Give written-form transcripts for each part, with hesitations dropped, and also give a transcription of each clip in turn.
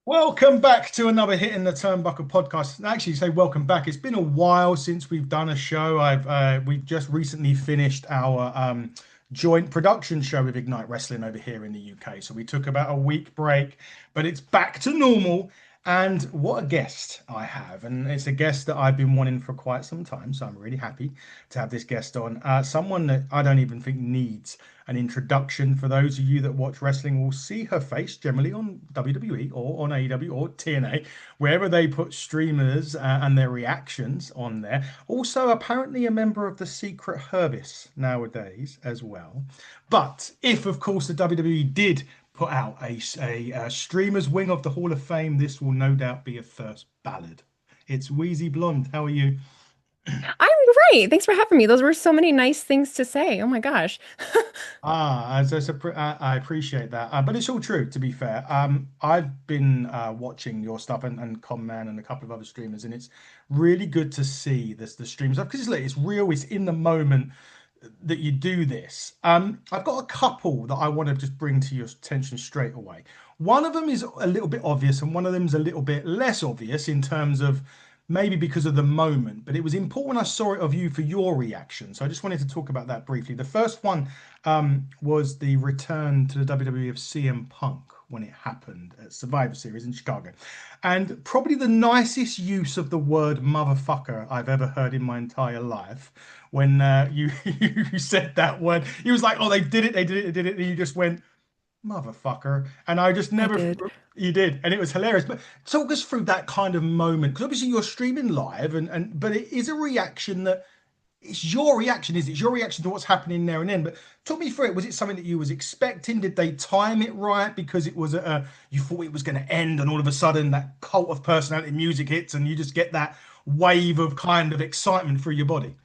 Welcome back to another Hit in the Turnbuckle podcast. Actually, say welcome back. It's been a while since we've done a show. We've just recently finished our joint production show with Ignite Wrestling over here in the UK. So we took about a week break, but it's back to normal. And what a guest I have. And it's a guest that I've been wanting for quite some time. So I'm really happy to have this guest on. Someone that I don't even think needs an introduction. For those of you that watch wrestling will see her face generally on WWE or on AEW or TNA, wherever they put streamers and their reactions on there. Also, apparently a member of the Secret Service nowadays as well. But if, of course, the WWE did put out a streamer's wing of the Hall of Fame, this will no doubt be a first ballad. It's Wheezy Blonde. How are you? I'm great. Thanks for having me. Those were so many nice things to say. Oh my gosh. I appreciate that, but it's all true. To be fair, I've been watching your stuff and Conman and a couple of other streamers, and it's really good to see the stream stuff because it's real. It's in the moment that you do this. I've got a couple that I want to just bring to your attention straight away. One of them is a little bit obvious, and one of them is a little bit less obvious in terms of maybe because of the moment, but it was important I saw it of you for your reaction. So I just wanted to talk about that briefly. The first one was the return to the WWE of CM Punk when it happened at Survivor Series in Chicago. And probably the nicest use of the word motherfucker I've ever heard in my entire life. When you said that word, he was like, "Oh, they did it, they did it, they did it," and you just went, motherfucker. And I just I never, did. you did. And it was hilarious. But talk us through that kind of moment. Because obviously you're streaming live but it is a reaction that it's your reaction, is it? It's your reaction to what's happening there and then. But talk me through it. Was it something that you was expecting? Did they time it right? Because it was you thought it was going to end and all of a sudden that cult of personality music hits and you just get that wave of kind of excitement through your body.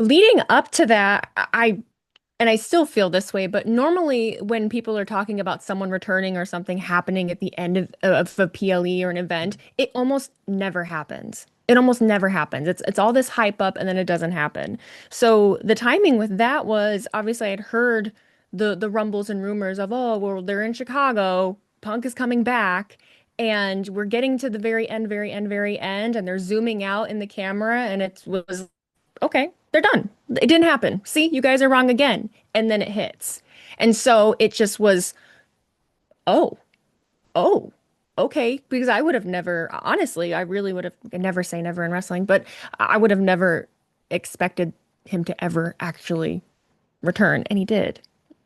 Leading up to that, and I still feel this way, but normally when people are talking about someone returning or something happening at the end of a PLE or an event, it almost never happens. It almost never happens. It's all this hype up and then it doesn't happen. So the timing with that was obviously I'd heard the rumbles and rumors of, oh, well, they're in Chicago, Punk is coming back, and we're getting to the very end, very end, very end, and they're zooming out in the camera, and it was okay, they're done. It didn't happen. See, you guys are wrong again. And then it hits. And so it just was, oh, oh, okay. Because I would have never, honestly, I really would have never say never in wrestling, but I would have never expected him to ever actually return. And he did.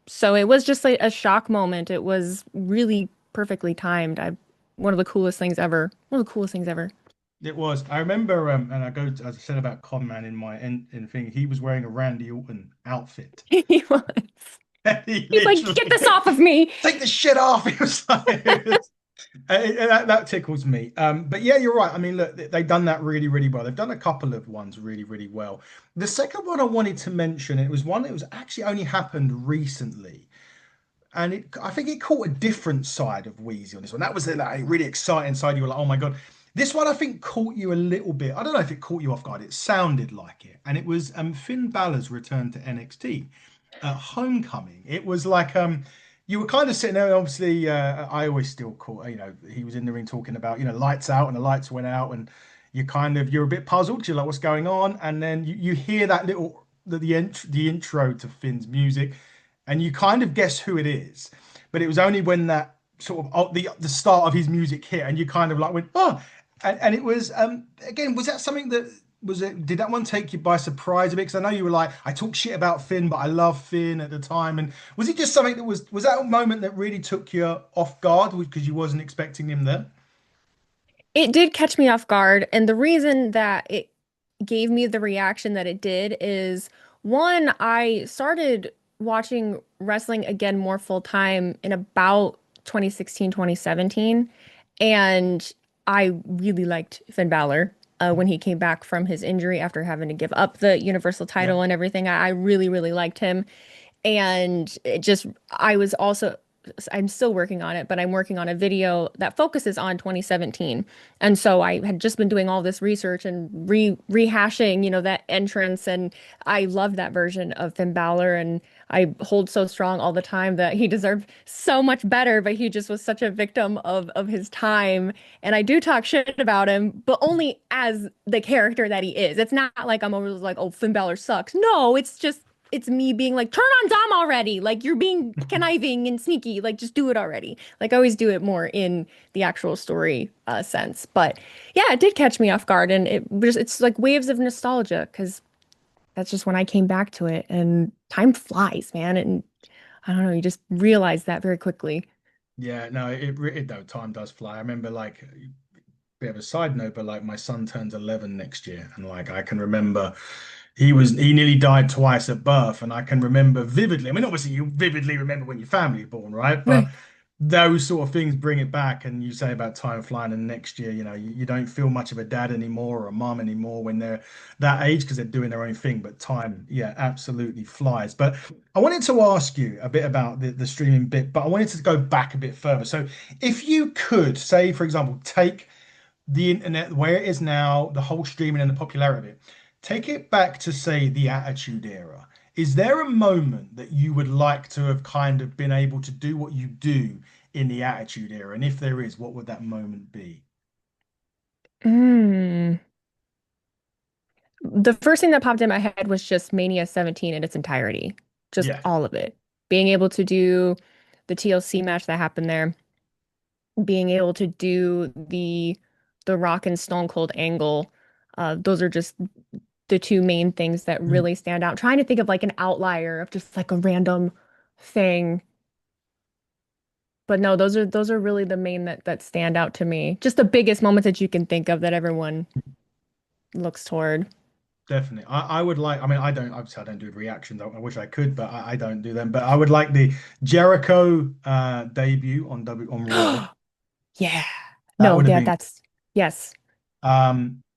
So it was just like a shock moment. It was really perfectly timed. One of the coolest things ever. One of the coolest things ever. It was. I remember, and as I said about Conman in my in thing, he was wearing a Randy Orton outfit. He was. And he He's like, get literally this off of me. take the shit off. He was like, that tickles me. But yeah, you're right. I mean, look, they've done that really, really well. They've done a couple of ones really, really well. The second one I wanted to mention, it was one that was actually only happened recently. And I think it caught a different side of Wheezy on this one. That was the like, really exciting side. You were like, oh my God. This one I think caught you a little bit. I don't know if it caught you off guard. It sounded like it. And it was Finn Balor's return to NXT at Homecoming. It was like you were kind of sitting there, and obviously I always still call, he was in the ring talking about, lights out and the lights went out and you're a bit puzzled. You're like, what's going on? And then you hear that little the intro to Finn's music and you kind of guess who it is. But it was only when that sort of the start of his music hit, and you kind of like went, oh, and it was again, was that something that was it? Did that one take you by surprise a bit? Because I know you were like, I talk shit about Finn, but I love Finn at the time. And was it just something that was that a moment that really took you off guard because you wasn't expecting him there? It did catch me off guard, and the reason that it gave me the reaction that it did is one, I started watching wrestling again more full time in about 2016, 2017, and I really liked Finn Balor. When he came back from his injury after having to give up the Universal Yeah. title and everything, I really, really liked him. And it just, I was also, I'm still working on it, but I'm working on a video that focuses on 2017. And so I had just been doing all this research and rehashing, that entrance. And I loved that version of Finn Balor. And I hold so strong all the time that he deserved so much better, but he just was such a victim of his time. And I do talk shit about him, but only as the character that he is. It's not like I'm always like, oh, Finn Balor sucks. No, it's just it's me being like, turn on Dom already. Like you're being conniving and sneaky. Like just do it already. Like I always do it more in the actual story sense. But yeah, it did catch me off guard, and it's like waves of nostalgia because that's just when I came back to it, and time flies, man. And I don't know, you just realize that very quickly. Yeah, no, it no, time does fly. I remember like bit of a side note, but like my son turns 11 next year, and like I can remember he nearly died twice at birth, and I can remember vividly. I mean, obviously you vividly remember when your family born, right? But Right. those sort of things bring it back, and you say about time flying, and next year, you don't feel much of a dad anymore or a mom anymore when they're that age because they're doing their own thing. But time, yeah, absolutely flies. But I wanted to ask you a bit about the streaming bit, but I wanted to go back a bit further. So if you could say, for example, take the internet where it is now, the whole streaming and the popularity of it, take it back to say the Attitude Era. Is there a moment that you would like to have kind of been able to do what you do in the Attitude Era? And if there is, what would that moment be? Mm. The first thing that popped in my head was just Mania 17 in its entirety, just Yeah. all of it. Being able to do the TLC match that happened there, being able to do the Rock and Stone Cold angle. Those are just the two main things that Mm. really stand out. Trying to think of like an outlier of just like a random thing. But no, those are really the main that stand out to me. Just the biggest moments that you can think of that everyone looks toward. Definitely. I would like, I mean, obviously I don't do reactions. I wish I could, but I don't do them. But I would like the Jericho debut on on Raw. Yeah. That No, would have yeah, been that's yes.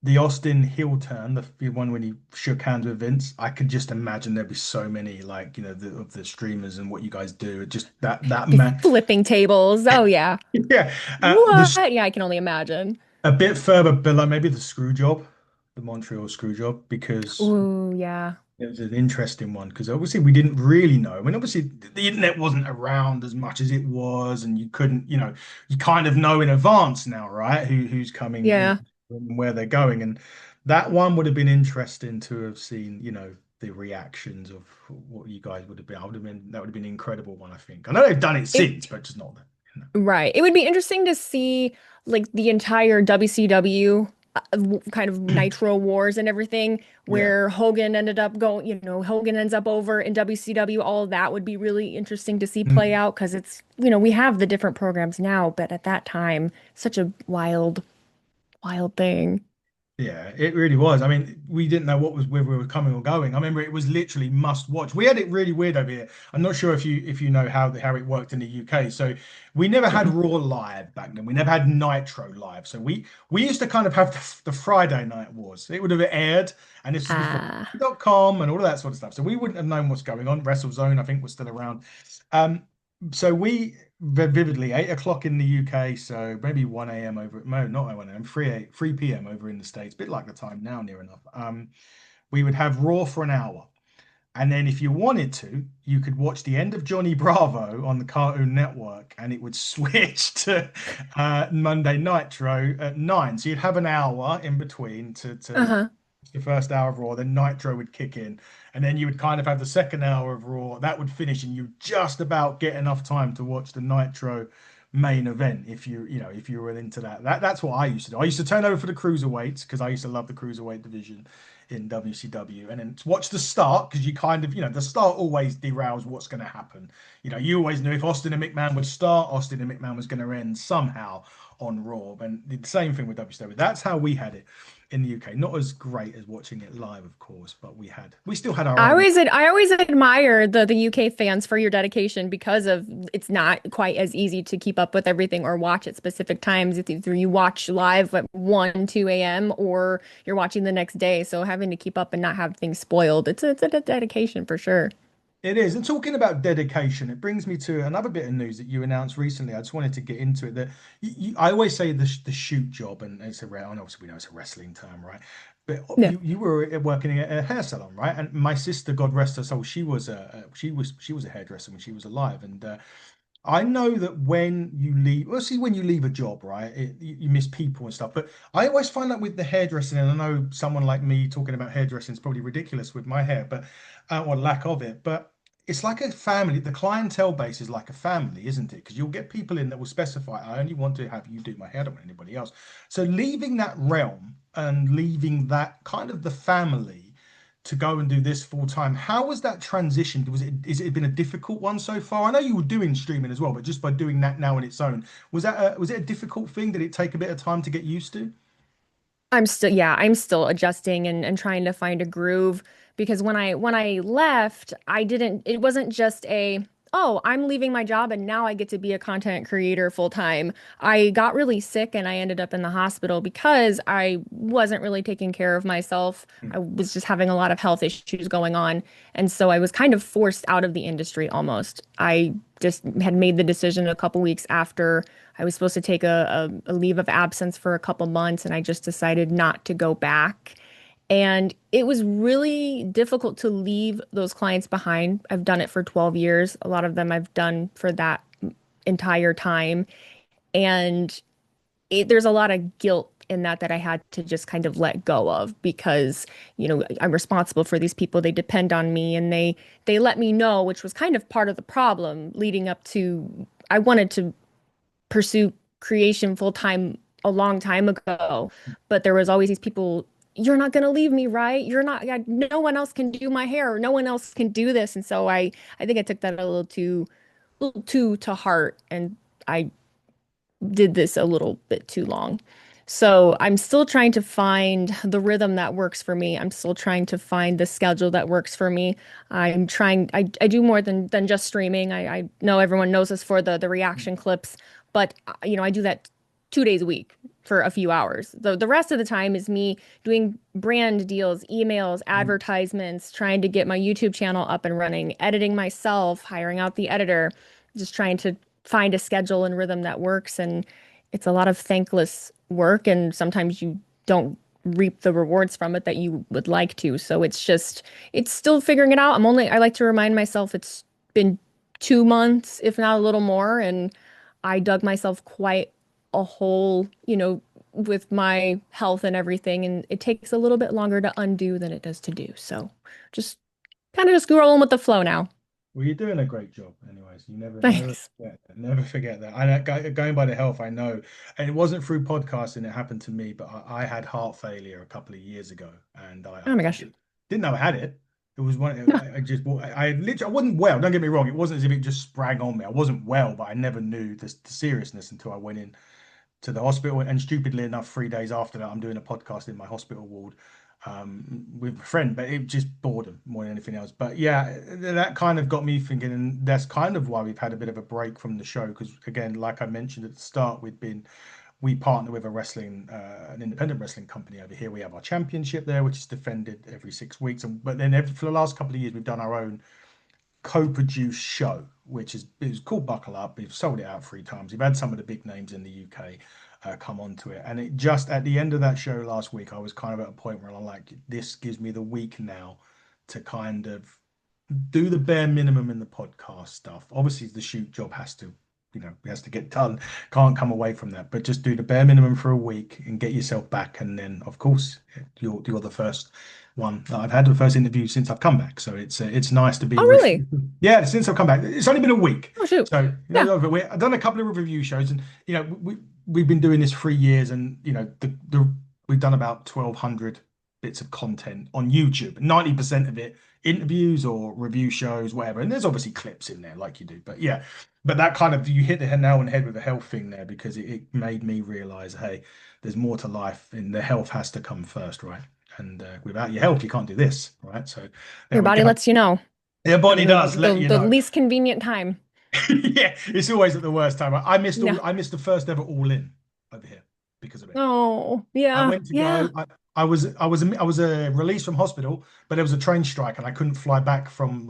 The Austin heel turn, the one when he shook hands with Vince, I could just imagine there'd be so many like, of the streamers and what you guys do. Just that The man. flipping tables. Oh yeah. Yeah. This What? Yeah, I can only imagine. a bit further below, maybe the screw job, the Montreal screw job, because Ooh, yeah. it was an interesting one because obviously we didn't really know. I mean, obviously the internet wasn't around as much as it was, and you couldn't, you kind of know in advance now, right? Who's coming, Yeah. and where they're going. And that one would have been interesting to have seen, the reactions of what you guys would have been. That would have been an incredible one, I think. I know they've done it It since, but just not that. Right. It would be interesting to see like the entire WCW kind of Nitro Wars and everything, Yeah. where Hogan ended up going, Hogan ends up over in WCW. All of that would be really interesting to see play Mm. out because we have the different programs now, but at that time, such a wild, wild thing. Yeah, it really was. I mean, we didn't know whether we were coming or going. I remember it was literally must watch. We had it really weird over here. I'm not sure if you know how it worked in the UK. So we never had Mm-mm. Raw live back then. We never had Nitro live. So we used to kind of have the Friday Night Wars. It would have aired, and this was before Ah, .com and all of that sort of stuff. So we wouldn't have known what's going on. WrestleZone, I think, was still around. Um, so we vividly 8 o'clock in the UK, so maybe 1 a.m. over, no, not 1 a.m., 3 p.m. over in the States, a bit like the time now, near enough. We would have Raw for an hour. And then if you wanted to, you could watch the end of Johnny Bravo on the Cartoon Network and it would switch to Monday Nitro at 9. So you'd have an hour in between to uh-huh. the first hour of Raw, then Nitro would kick in, and then you would kind of have the second hour of Raw. That would finish, and you just about get enough time to watch the Nitro main event if you were into that. That's what I used to do. I used to turn over for the cruiserweights because I used to love the cruiserweight division in WCW, and then watch the start because you kind of the start always derails what's going to happen. You always knew if Austin and McMahon would start, Austin and McMahon was going to end somehow on Raw, and the same thing with WCW. That's how we had it in the UK. Not as great as watching it live, of course, but we still had our own. I always admire the UK fans for your dedication because of it's not quite as easy to keep up with everything or watch at specific times. It's either you watch live at 1, 2 a.m. or you're watching the next day. So having to keep up and not have things spoiled, it's a dedication for sure. It is. And talking about dedication, it brings me to another bit of news that you announced recently. I just wanted to get into it. That I always say the shoot job, and it's and obviously we know it's a wrestling term, right? But Yeah. you were working in a hair salon, right? And my sister, God rest her soul, she was a hairdresser when she was alive, and I know that when you leave, well, see, when you leave a job, right, you miss people and stuff. But I always find that with the hairdressing, and I know someone like me talking about hairdressing is probably ridiculous with my hair, but or lack of it. But it's like a family. The clientele base is like a family, isn't it? Because you'll get people in that will specify, I only want to have you do my hair, I don't want anybody else. So leaving that realm and leaving that kind of the family to go and do this full time. How was that transition? Is it been a difficult one so far? I know you were doing streaming as well, but just by doing that now on its own, was it a difficult thing? Did it take a bit of time to get used to? I'm still adjusting and trying to find a groove because when I left, it wasn't just oh, I'm leaving my job and now I get to be a content creator full time. I got really sick and I ended up in the hospital because I wasn't really taking care of myself. I was just having a lot of health issues going on. And so I was kind of forced out of the industry almost. I just had made the decision a couple weeks after I was supposed to take a leave of absence for a couple months, and I just decided not to go back. And it was really difficult to leave those clients behind. I've done it for 12 years. A lot of them I've done for that entire time. And there's a lot of guilt in that I had to just kind of let go of because, I'm responsible for these people. They depend on me and they let me know, which was kind of part of the problem leading up to I wanted to pursue creation full time a long time ago. But there was always these people, you're not going to leave me, right? You're not, no one else can do my hair, or no one else can do this. And so I think I took that a little too to heart. And I did this a little bit too long. So I'm still trying to find the rhythm that works for me. I'm still trying to find the schedule that works for me. I do more than just streaming. I know everyone knows us for the reaction clips, but I do that 2 days a week for a few hours. The rest of the time is me doing brand deals, emails, advertisements, trying to get my YouTube channel up and running, editing myself, hiring out the editor, just trying to find a schedule and rhythm that works. And it's a lot of thankless work, and sometimes you don't reap the rewards from it that you would like to. So it's still figuring it out. I like to remind myself it's been 2 months, if not a little more, and I dug myself quite a hole, with my health and everything, and it takes a little bit longer to undo than it does to do. So just kind of just rolling with the flow now. Well, you're doing a great job, anyways. You never Thanks. forget that. Never forget that. Going by the health, I know, and it wasn't through podcasting. It happened to me, but I had heart failure a couple of years ago, and Oh my I gosh. didn't know I had it. It was one. I literally, I wasn't well. Don't get me wrong. It wasn't as if it just sprang on me. I wasn't well, but I never knew the seriousness until I went in to the hospital. And stupidly enough, 3 days after that, I'm doing a podcast in my hospital ward with a friend, but it just boredom more than anything else. But yeah, that kind of got me thinking, and that's kind of why we've had a bit of a break from the show. Because again, like I mentioned at the start, we partner with an independent wrestling company over here. We have our championship there, which is defended every 6 weeks. And but then for the last couple of years, we've done our own co-produced show, which is it was called Buckle Up. We've sold it out 3 times. We've had some of the big names in the UK come onto it, and it just at the end of that show last week, I was kind of at a point where I'm like, this gives me the week now to kind of do the bare minimum in the podcast stuff. Obviously, the shoot job has to get done. Can't come away from that, but just do the bare minimum for a week and get yourself back. And then, of course, you're the first one that I've had, the first interview since I've come back. So it's nice to be Oh, really? yeah, since I've come back. It's only been a week. Oh, shoot. So, Yeah. I've done a couple of review shows, and we've been doing this 3 years, and we've done about 1,200 bits of content on YouTube. 90% of it interviews or review shows, whatever. And there's obviously clips in there, like you do. But yeah, but that kind of you hit the nail on the head with the health thing there because it made me realize, hey, there's more to life, and the health has to come first, right? And without your health, you can't do this, right? So there Your we body go. lets you know Your at body does let you the know. least convenient time. Yeah, it's always at the worst time. No. I missed the first ever All In over here because of it. Oh, I yeah, went to yeah. go. I was released from hospital, but there was a train strike and I couldn't fly back from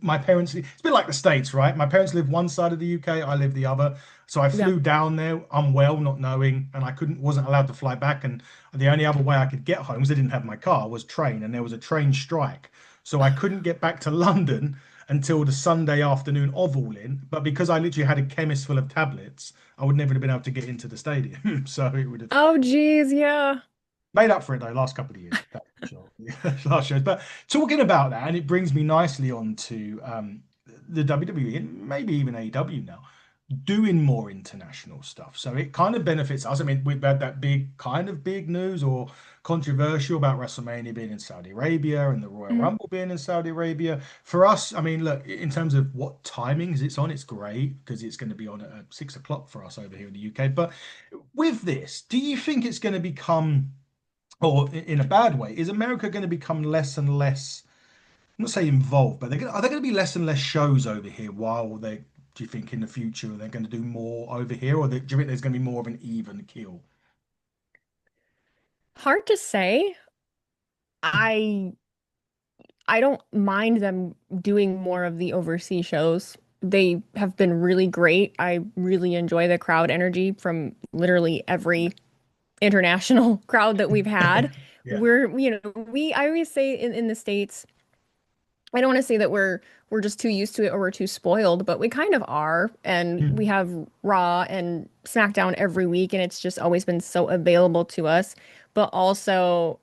my parents. It's a bit like the States, right? My parents live one side of the UK, I live the other. So I Yeah. flew down there unwell, not knowing, and I wasn't allowed to fly back. And the only other way I could get home, because I didn't have my car, was train, and there was a train strike. So I couldn't get back to London until the Sunday afternoon of All In. But because I literally had a chemist full of tablets, I would never have been able to get into the stadium. So it would have Oh, geez, yeah. made up for it though, last couple of years. That's for sure. Yeah, last shows. But talking about that, and it brings me nicely on to the WWE and maybe even AEW now, doing more international stuff. So it kind of benefits us. I mean, we've had that big news or controversial about WrestleMania being in Saudi Arabia and the Royal Mhm. Rumble being in Saudi Arabia. For us, I mean, look, in terms of what timings it's on, it's great because it's going to be on at 6 o'clock for us over here in the UK. But with this, do you think it's going to become or in a bad way, is America going to become less and less, I'm not saying involved, but are there going to be less and less shows over here while they, do you think in the future they're going to do more over here, or do you think there's going to be more of an even kill? Hard to say. I I don't mind them doing more of the overseas shows. They have been really great. I really enjoy the crowd energy from literally every international crowd that we've had. Yeah. I always say in the States, I don't want to say that we're just too used to it or we're too spoiled, but we kind of are. And we Mm, have Raw and SmackDown every week, and it's just always been so available to us. But also,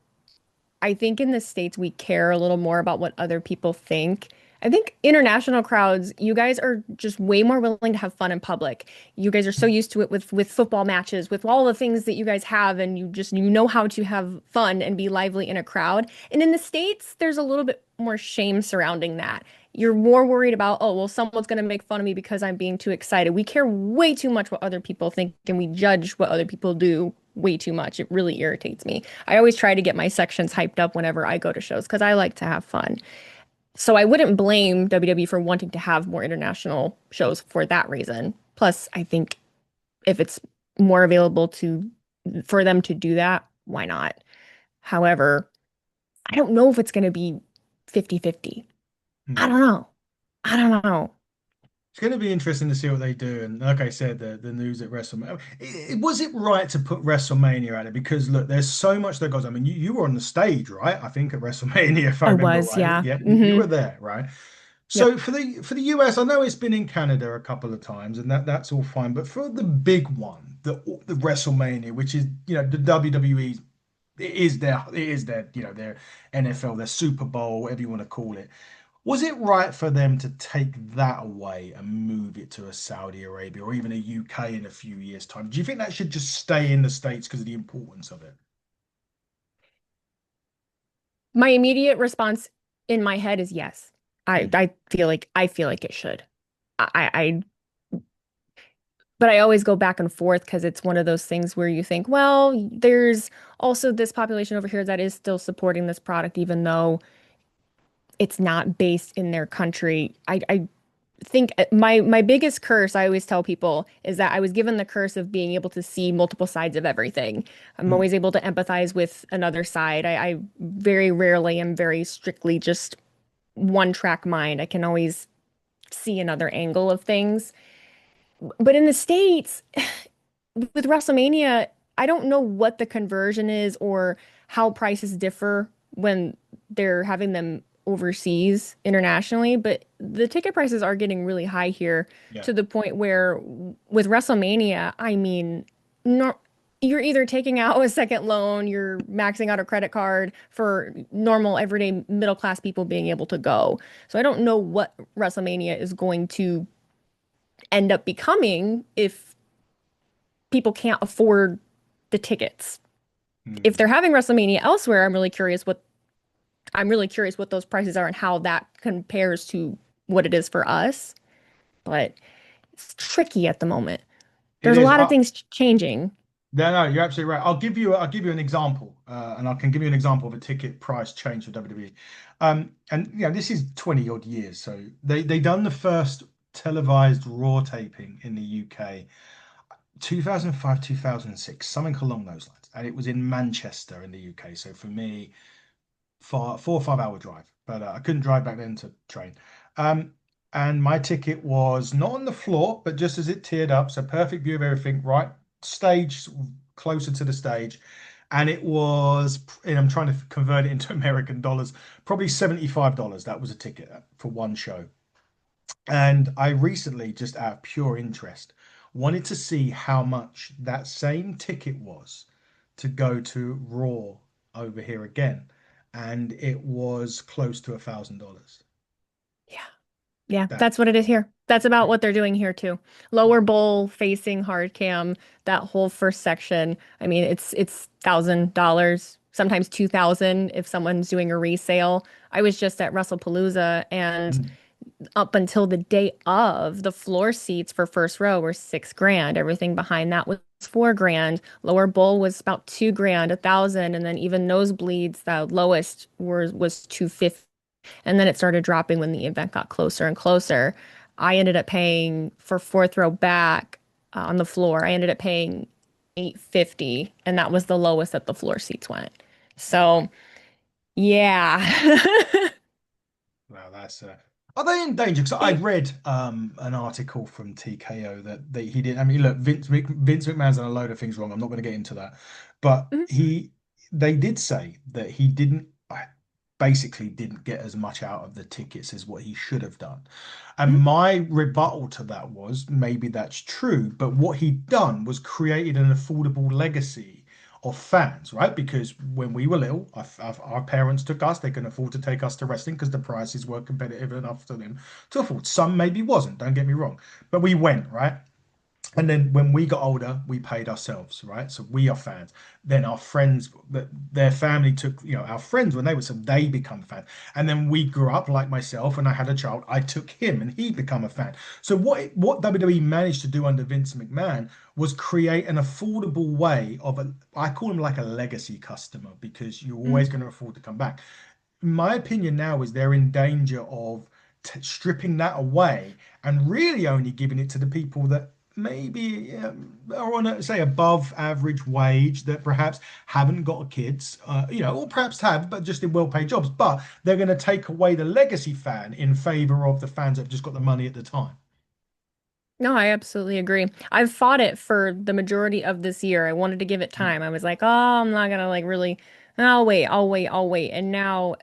I think in the States we care a little more about what other people think. I think international crowds, you guys are just way more willing to have fun in public. You guys are so used to it with football matches, with all the things that you guys have, and you know how to have fun and be lively in a crowd. And in the States, there's a little bit more shame surrounding that. You're more worried about, oh, well, someone's going to make fun of me because I'm being too excited. We care way too much what other people think, and we judge what other people do way too much. It really irritates me. I always try to get my sections hyped up whenever I go to shows because I like to have fun. So I wouldn't blame WWE for wanting to have more international shows for that reason. Plus, I think if it's more available to for them to do that, why not? However, I don't know if it's going to be 50-50. I mm. don't know. I don't know. It's going to be interesting to see what they do. And like I said, the news at WrestleMania, was it right to put WrestleMania at it? Because look, there's so much that goes. I mean, you were on the stage, right? I think at WrestleMania, if I I remember was, rightly. yeah. Yeah, you Hmm. were there, right? Yep. So for the US, I know it's been in Canada a couple of times, and that's all fine. But for the big one, the WrestleMania, which is the WWE's, it is their their NFL, their Super Bowl, whatever you want to call it. Was it right for them to take that away and move it to a Saudi Arabia or even a UK in a few years' time? Do you think that should just stay in the States because of the importance of it? My immediate response in my head is yes. I Mm, I feel like it should. I but I always go back and forth because it's one of those things where you think, well, there's also this population over here that is still supporting this product, even though it's not based in their country. I think my biggest curse, I always tell people, is that I was given the curse of being able to see multiple sides of everything. I'm mm, always able to empathize with another side. I very rarely am very strictly just one track mind. I can always see another angle of things. But in the States, with WrestleMania, I don't know what the conversion is or how prices differ when they're having them overseas internationally, but the ticket prices are getting really high here yeah. to the point where with WrestleMania, I mean, no, you're either taking out a second loan, you're maxing out a credit card for normal everyday middle class people being able to go. So I don't know what WrestleMania is going to end up becoming if people can't afford the tickets. If Mm. they're having WrestleMania elsewhere, I'm really curious what those prices are and how that compares to what it is for us. But it's tricky at the moment. It There's a is. lot of things changing. No, no, you're absolutely right. I'll give you an example, and I can give you an example of a ticket price change for WWE. And this is 20 odd years. So they done the first televised Raw taping in the UK. 2005, 2006, something along those lines. And it was in Manchester in the UK. So for me, 4 or 5 hour drive, but I couldn't drive back then to train. Um, and my ticket was not on the floor, but just as it tiered up. So perfect view of everything, right? Stage closer to the stage. And it was, and I'm trying to convert it into American dollars, probably $75. That was a ticket for one show. And I recently, just out of pure interest, wanted to see how much that same ticket was to go to Raw over here again. And it was close to $1,000. Yeah. Yeah, That, that's what it is here. That's about what they're doing here too. Lower bowl facing hard cam, that whole first section. I mean, it's $1,000, sometimes 2,000 if someone's doing a resale. I was just at WrestlePalooza and mm, up until the day of, the floor seats for first row were 6 grand. Everything behind that was 4 grand. Lower bowl was about 2 grand, 1,000, and then even nosebleeds, the lowest was 250. And then it started dropping when the event got closer and closer. I ended up paying for fourth row back on the floor. I ended up paying 850, and that was the lowest that the floor seats went. wow. So, yeah. Wow, that's are they in danger? Because I'd read an article from TKO that he did. I mean, look, Vince McMahon's done a load of things wrong. I'm not going to get into that, but they did say that he didn't basically didn't get as much out of the tickets as what he should have done. And my rebuttal to that was maybe that's true, but what he'd done was created an affordable legacy of fans, right? Because when we were little, our parents took us, they can afford to take us to wrestling because the prices were competitive enough for them to afford. Some maybe wasn't, don't get me wrong, but we went, right? And then when we got older, we paid ourselves, right? So we are fans. Then our friends, their family took, our friends when they were so they become fans. And then we grew up like myself, and I had a child. I took him, and he become a fan. So what WWE managed to do under Vince McMahon was create an affordable way of I call him like a legacy customer because you're always going to afford to come back. My opinion now is they're in danger of stripping that away and really only giving it to the people that maybe are on a say above average wage that perhaps haven't got kids, or perhaps have but just in well-paid jobs. But they're going to take away the legacy fan in favor of the fans that have just got the money at the time. No, I absolutely agree. I've fought it for the majority of this year. I wanted to give it Mm. time. I was like, oh, I'm not gonna like really, I'll wait, I'll wait, I'll wait. And now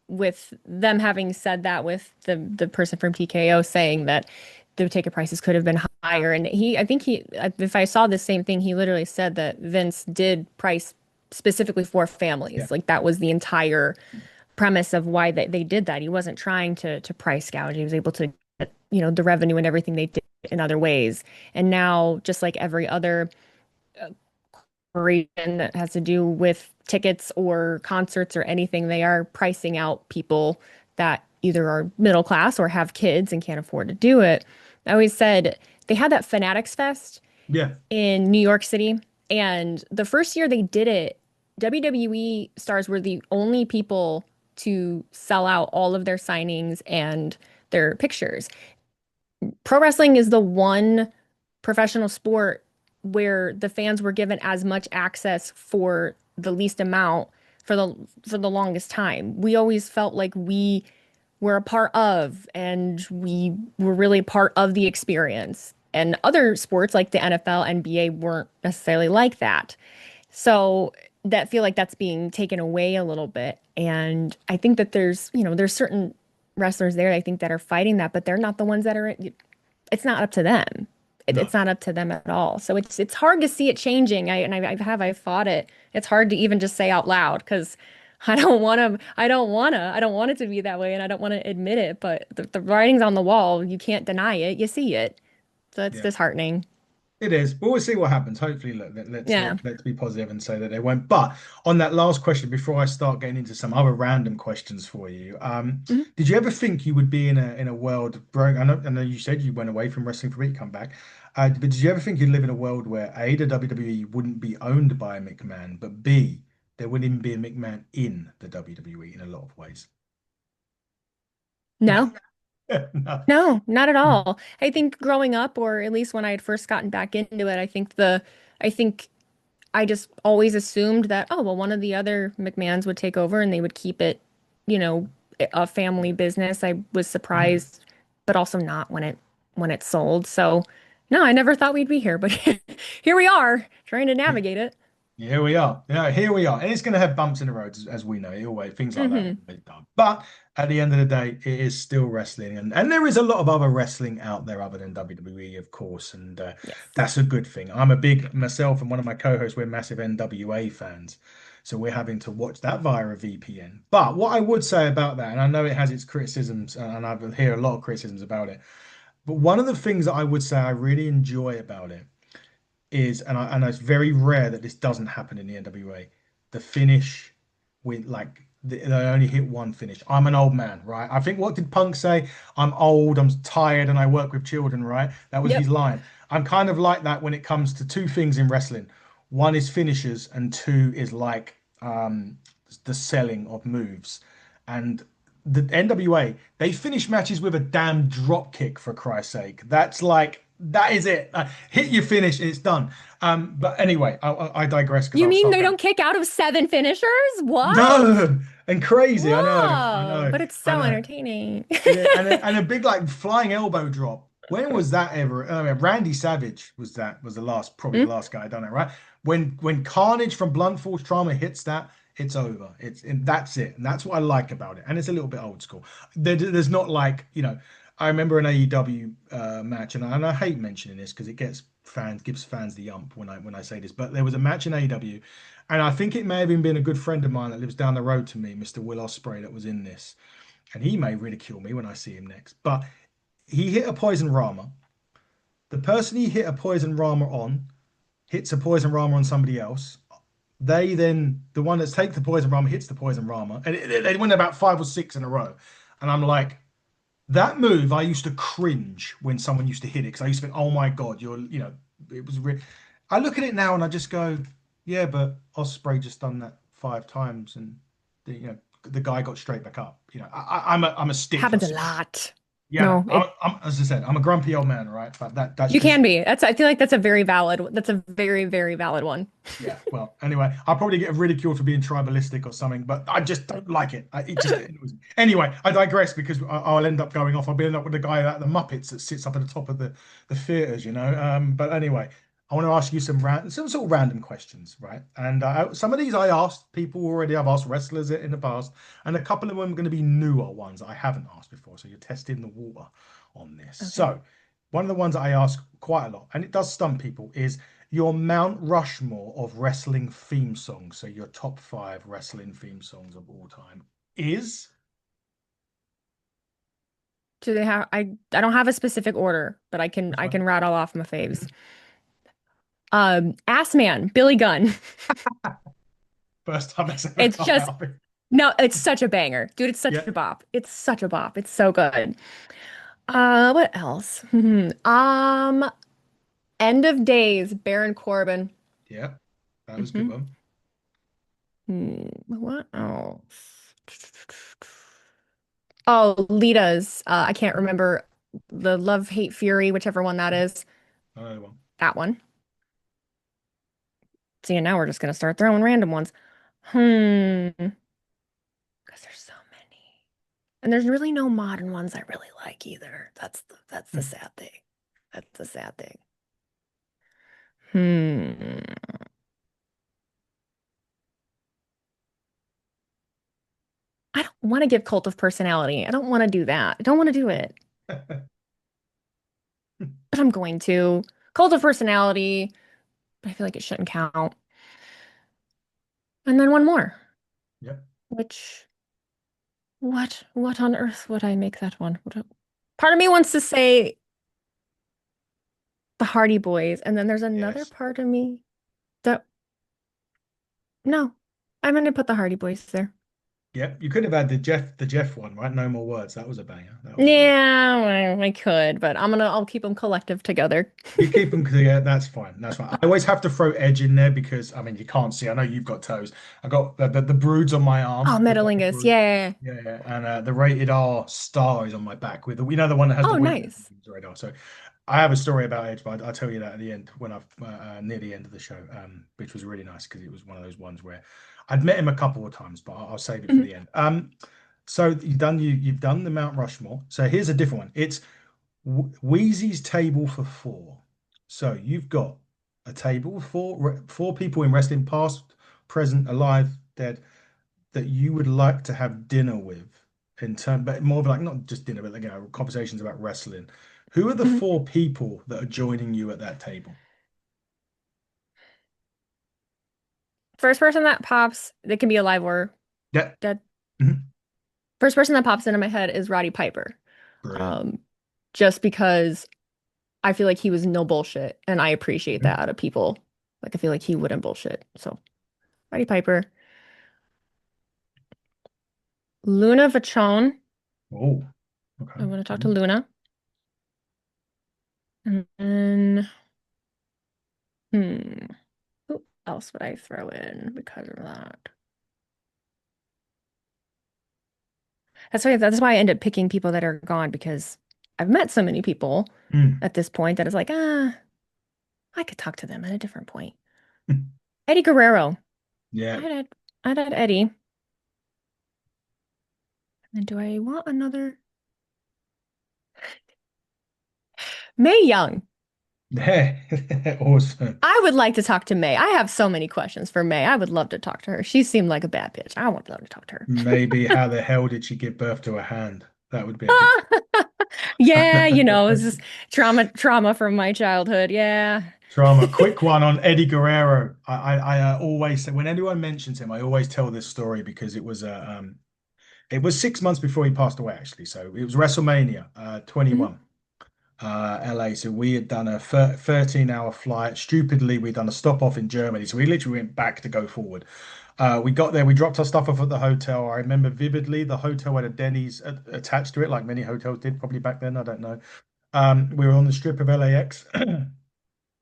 with them having said that, with the person from TKO saying that the ticket prices could have been higher, and I think if I saw the same thing, he literally said that Vince did price specifically for Yeah, families. Like that was the entire premise of why they did that. He wasn't trying to price gouge. He was able to get, the revenue and everything they did in other ways. And now, just like every other corporation that has to do with tickets or concerts or anything, they are pricing out people that either are middle class or have kids and can't afford to do it. I always said they had that Fanatics Fest yeah, in New York City. And the first year they did it, WWE stars were the only people to sell out all of their signings and their pictures. Pro wrestling is the one professional sport where the fans were given as much access for the least amount for the longest time. We always felt like we were a part of and we were really a part of the experience. And other sports like the NFL, NBA weren't necessarily like that. So that feel like that's being taken away a little bit. And I think that there's certain wrestlers there I think that are fighting that, but they're not the ones that are it's not up to them. It's no, not up to them at all. So it's hard to see it changing. I've fought it. It's hard to even just say out loud because I don't want it to be that way, and I don't want to admit it. But the writing's on the wall. You can't deny it. You see it. So it's yeah. disheartening. It is, but we'll see what happens. Hopefully, look, Yeah. let's be positive and say that they won't. But on that last question, before I start getting into some other random questions for you, Mhm. did you ever think you would be in a world? I know you said you went away from wrestling for a week, come back, but did you ever think you'd live in a world where A, the WWE wouldn't be owned by a McMahon, but B, there wouldn't even be a McMahon in the WWE in a lot of ways? No. No. No, not at all. I think growing up, or at least when I had first gotten back into it, I think I just always assumed that, oh, well, one of the other McMahons would take over and they would keep it, you know, a family business. I was Mhm. surprised, but also not when it sold. So, no, I never thought we'd be here, but here we are trying to navigate it. Here we are. Yeah, here we are. And it's going to have bumps in the road, as we know. It always things like that Hmm. always done. But at the end of the day, it is still wrestling, and there is a lot of other wrestling out there other than WWE, of course, and Yes. that's a good thing. I'm a big myself, and one of my co-hosts. We're massive NWA fans, so we're having to watch that via a VPN. But what I would say about that, and I know it has its criticisms, and I hear a lot of criticisms about it, but one of the things that I would say I really enjoy about it is, and it's very rare that this doesn't happen in the NWA. The finish with like they only hit one finish. I'm an old man, right? I think what did Punk say? I'm old, I'm tired, and I work with children, right? That was his Yep. line. I'm kind of like that when it comes to two things in wrestling. One is finishers, and two is like the selling of moves. And the NWA, they finish matches with a damn drop kick for Christ's sake. That's like that is it. Hit your finish, it's done. But anyway, I digress because You I'll mean start they going. don't kick out of seven finishers? What? No, and crazy. I Whoa, know, but it's I so know. entertaining. And a big like flying elbow drop. When was that ever? I mean, Randy Savage was the last, probably the Hmm? last guy done it, right? When Carnage from Blunt Force Trauma hits that, it's over. And that's it, and that's what I like about it. And it's a little bit old school. There's not like I remember an AEW match, and I hate mentioning this because it gives fans the ump when I say this, but there was a match in AEW, and I think it may have even been a good friend of mine that lives down the road to me, Mr. Will Ospreay, that was in this and he may ridicule me when I see him next. But he hit a poison rama. The person he hit a poison rama on hits a poison rama on somebody else. They then the one that's take the poison rama hits the poison rama, and they win about five or six in a row. And I'm like, that move. I used to cringe when someone used to hit it because I used to think, oh my god, it was. I look at it now and I just go, yeah, but Osprey just done that five times, and the guy got straight back up. I'm a stickler. Happens a So lot. yeah, No, it as I said, I'm a grumpy old man, right? But that's you just can be. I feel like that's a very, very valid one. yeah. Well, anyway, I'll probably get ridiculed for being tribalistic or something, but I just don't like it. Anyway. I digress because I'll end up going off. I'll be end up with the guy at the Muppets that sits up at the top of the theaters, you know. But anyway, I want to ask you some sort of random questions, right? And some of these I asked people already. I've asked wrestlers in the past, and a couple of them are going to be newer ones that I haven't asked before. So you're testing the water on this. Okay. So one of the ones that I ask quite a lot, and it does stun people, is your Mount Rushmore of wrestling theme songs. So your top five wrestling theme songs of all time is Do they have I don't have a specific order, but that's I fine. can rattle off my faves. Ass Man, Billy Gunn. First time it's ever It's come just out. no, it's such a banger. Dude, it's such Yeah, a bop. It's such a bop. It's so good. What else? End of Days, Baron Corbin. yeah, that was a good Hmm. one. What else? Oh, Lita's. I can't remember the Love, Hate, Fury, whichever one that is. Another one. That one. See, and now we're just gonna start throwing random ones. Because there's so many. And there's really no modern ones I really like either. That's the sad thing. That's the sad thing. Hmm. I don't want to give Cult of Personality. I don't want to do that. I don't want to do it, but I'm going to. Cult of Personality, but I feel like it shouldn't count. And then one more, Yep. which what on earth would I make that one? Part of me wants to say the Hardy Boys, and then there's another Yes. part of me that no, I'm gonna put the Hardy Boys there. Yep, you could have had the Jeff one, right? No more words. That was a banger. That was a good. Yeah, I could, but I'll keep them collective together. You keep them clear. That's fine. That's fine. I always have to throw edge in there because I mean you can't see. I know you've got toes. I got the broods on my Oh, arm. The white Metalingus. brood. Yeah. Yeah, yeah. And the rated R star is on my back with the the one that has the Oh, wing nice. radar. So I have a story about Edge, but I'll tell you that at the end when I've near the end of the show, which was really nice because it was one of those ones where I'd met him a couple of times, but I'll save it for Mhm. the end. So you've done the Mount Rushmore. So here's a different one. It's Wheezy's table for four. So you've got a table with four people in wrestling, past, present, alive, dead, that you would like to have dinner with in turn, but more of like not just dinner, but like, conversations about wrestling. Who are the Mhm. four people that are joining you at that table? First person that pops, they can be alive or Yeah. dead. Mhm. First person that pops into my head is Roddy Piper. Brilliant. Um, just because I feel like he was no bullshit, and I appreciate that Mhm. out of people. Like I feel like he wouldn't bullshit. So Roddy Piper, Luna Vachon. Oh, okay. I want to talk to Luna. And then, hmm, who else would I throw in because of that? That's why I end up picking people that are gone because I've met so many people Mm. at this point that it's like, I could talk to them at a different point. Eddie Guerrero. Yeah. I'd add, I'd add Eddie. And do I want another? May Young. Awesome. I would like to talk to May. I have so many questions for May. I would love to talk to her. She seemed like a bad bitch. I would love to talk to her. Maybe how the hell did she give birth to a hand? That would be a good Yeah, it's just trauma from my childhood. Yeah. drama. Quick one on Eddie Guerrero. I always say when anyone mentions him, I always tell this story because it was 6 months before he passed away actually. So it was WrestleMania Mhm. 21, LA. So we had done a 13-hour flight. Stupidly, we'd done a stop off in Germany. So we literally went back to go forward. We got there, we dropped our stuff off at the hotel. I remember vividly the hotel had a Denny's attached to it, like many hotels did probably back then. I don't know. We were on the strip of LAX.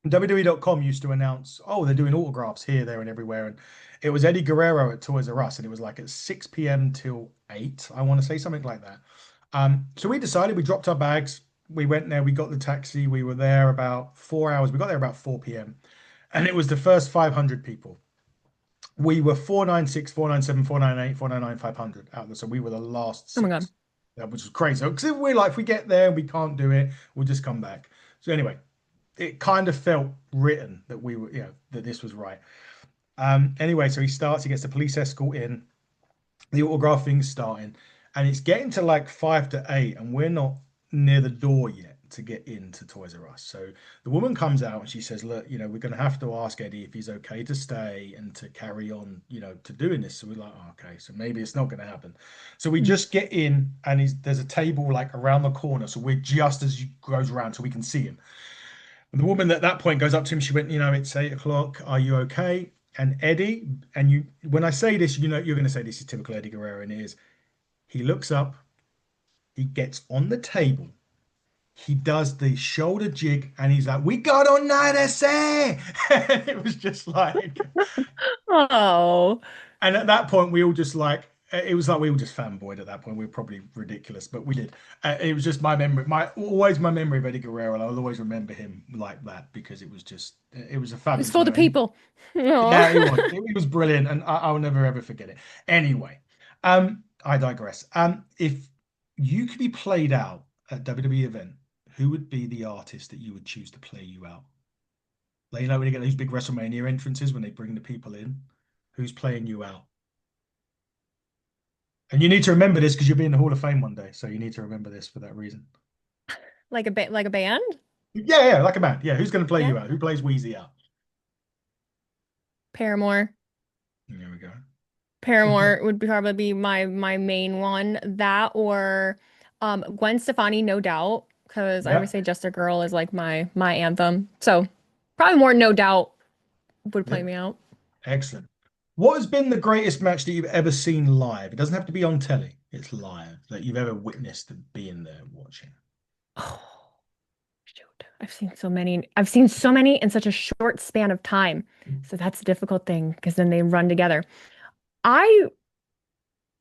WWE.com used to announce, oh, they're doing autographs here, there, and everywhere. And it was Eddie Guerrero at Toys R Us, and it was like at 6 p.m. till 8, I want to say something like that. So we decided we dropped our bags. We went there, we got the taxi, we were there about 4 hours. We got there about 4 p.m. And it was the first 500 people. We were 496, 497, 498, 499, 500 out there. So we were the last Oh my God. six, which was crazy. Because we're like, if we get there and we can't do it, we'll just come back. So anyway, it kind of felt written that we were, that this was right. Anyway, so he starts, he gets the police escort in, the autographing's starting, and it's getting to like 5 to 8, and we're not near the door yet to get into Toys R Us. So the woman comes out and she says, look, we're going to have to ask Eddie if he's okay to stay and to carry on, to doing this. So we're like, oh, okay, so maybe it's not going to happen. So we Mm. just get in, and there's a table like around the corner. So we're just as he goes around so we can see him. And the woman at that point goes up to him. She went, it's 8 o'clock. Are you okay? And Eddie, when I say this, you're going to say this is typical Eddie Guerrero, and it is. He looks up, he gets on the table, he does the shoulder jig, and he's like, "We got on night, I say." And it was just like, Oh, and at that point, we all just like, it was like we all just fanboyed at that point. We were probably ridiculous, but we did. It was just my memory, my memory of Eddie Guerrero, and I'll always remember him like that because it was a it was fabulous for the moment. people. Yeah, it was. Oh. It was brilliant, and I'll never ever forget it. Anyway, I digress. If you could be played out at a WWE event, who would be the artist that you would choose to play you out? Like, when you get those big WrestleMania entrances when they bring the people in, who's playing you out? And you need to remember this because you'll be in the Hall of Fame one day, so you need to remember this for that reason. Like a band? Yeah, yeah, like a band. Yeah, who's going to play Yeah. you out? Who plays Wheezy out? Paramore. There we go. Paramore would probably be my main one. That or Gwen Stefani, no doubt, because I Yeah, always say Just a Girl is like my anthem. So probably more No Doubt would play yeah, me out. excellent. What has been the greatest match that you've ever seen live? It doesn't have to be on telly. It's live that you've ever witnessed and being there watching. Oh, shoot. I've seen so many. I've seen so many in such a short span of time. So that's a difficult thing because then they run together. I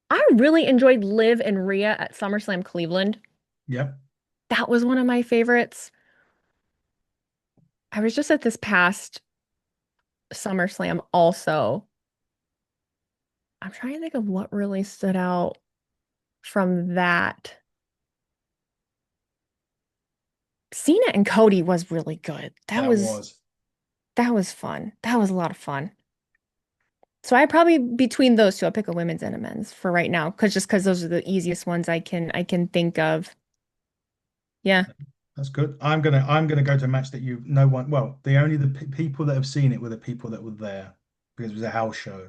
I really enjoyed Liv and Rhea at SummerSlam Cleveland. Yeah, That was one of my favorites. I was just at this past SummerSlam also. I'm trying to think of what really stood out from that. Cena and Cody was really good. that was. That was fun. That was a lot of fun. So I probably between those two, I'll pick a women's and a men's for right now, because those are the easiest ones I can think of. Yeah. That's good. I'm gonna go to a match that you no one well the only the people that have seen it were the people that were there because it was a house show.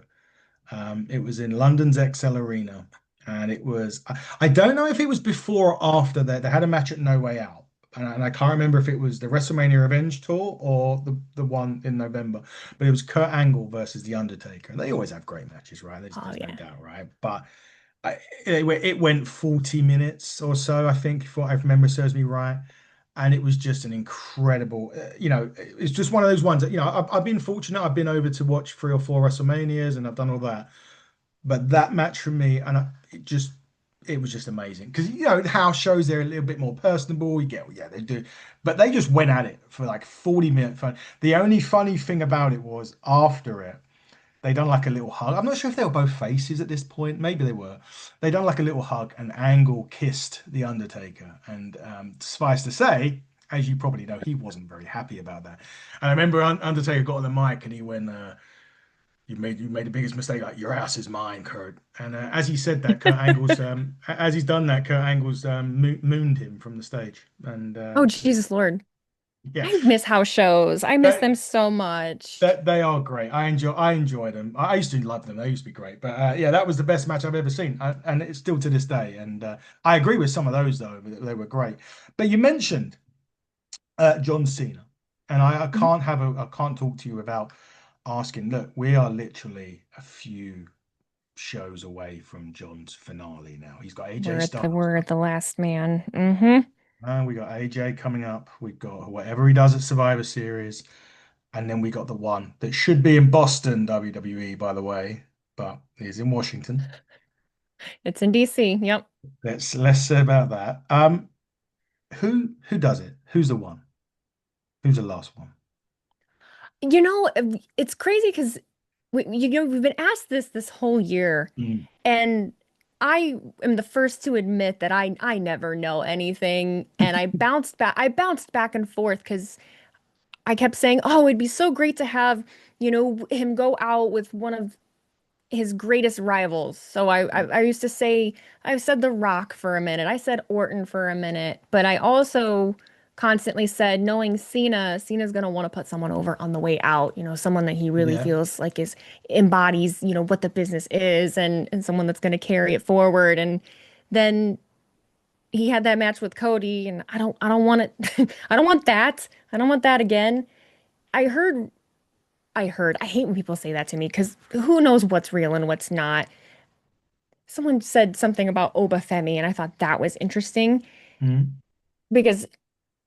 It was in London's XL Arena, and it was I don't know if it was before or after that they had a match at No Way Out, and I can't remember if it was the WrestleMania Revenge tour or the one in November, but it was Kurt Angle versus The Undertaker. They always have great matches, right? There's, Oh there's no yeah. doubt, right? But it went 40 minutes or so, I think, if memory serves me right. And it was just an incredible, it's just one of those ones that, I've been fortunate. I've been over to watch 3 or 4 WrestleManias and I've done all that. But that match for me, it was just amazing. Because, the house shows, they're a little bit more personable. You get, well, yeah, they do. But they just went at it for like 40-minute fun. The only funny thing about it was after it, they done like a little hug. I'm not sure if they were both faces at this point. Maybe they were. They done like a little hug, and Angle kissed the Undertaker. And suffice to say, as you probably know, he wasn't very happy about that. And I remember Undertaker got on the mic and he went, "You made the biggest mistake. Like your ass is mine, Kurt." And as he said that, as he's done that, Kurt Angle's mooned him from the stage. And Oh Jesus Lord. yeah, I miss house shows. I miss that them so much. That they are great. I enjoy them. I used to love them. They used to be great. But yeah, that was the best match I've ever seen, and it's still to this day. And I agree with some of those though. They were great. But you mentioned John Cena, and I Mhm. can't talk to you without asking. Look, we are literally a few shows away from John's finale now. He's got AJ Styles, We're at the last man. and we got AJ coming up. We've got whatever he does at Survivor Series. And then we got the one that should be in Boston, WWE, by the way, but is in Washington. It's in DC. Yep. Let's less say about that. Who does it? Who's the one? Who's the last one? You know, it's crazy because we've been asked this whole year, Mm. and I am the first to admit that I never know anything, and I bounced back and forth because I kept saying, "Oh, it'd be so great to have, him go out with one of his greatest rivals." So I used to say I've said The Rock for a minute. I said Orton for a minute, but I also constantly said knowing Cena's gonna want to put someone over on the way out, someone that he really Yeah. feels like is embodies, what the business is and someone that's gonna carry it forward. And then he had that match with Cody, and I don't want it. I don't want that. I don't want that again. I heard I hate when people say that to me because who knows what's real and what's not. Someone said something about Obafemi, and I thought that was interesting Mm. because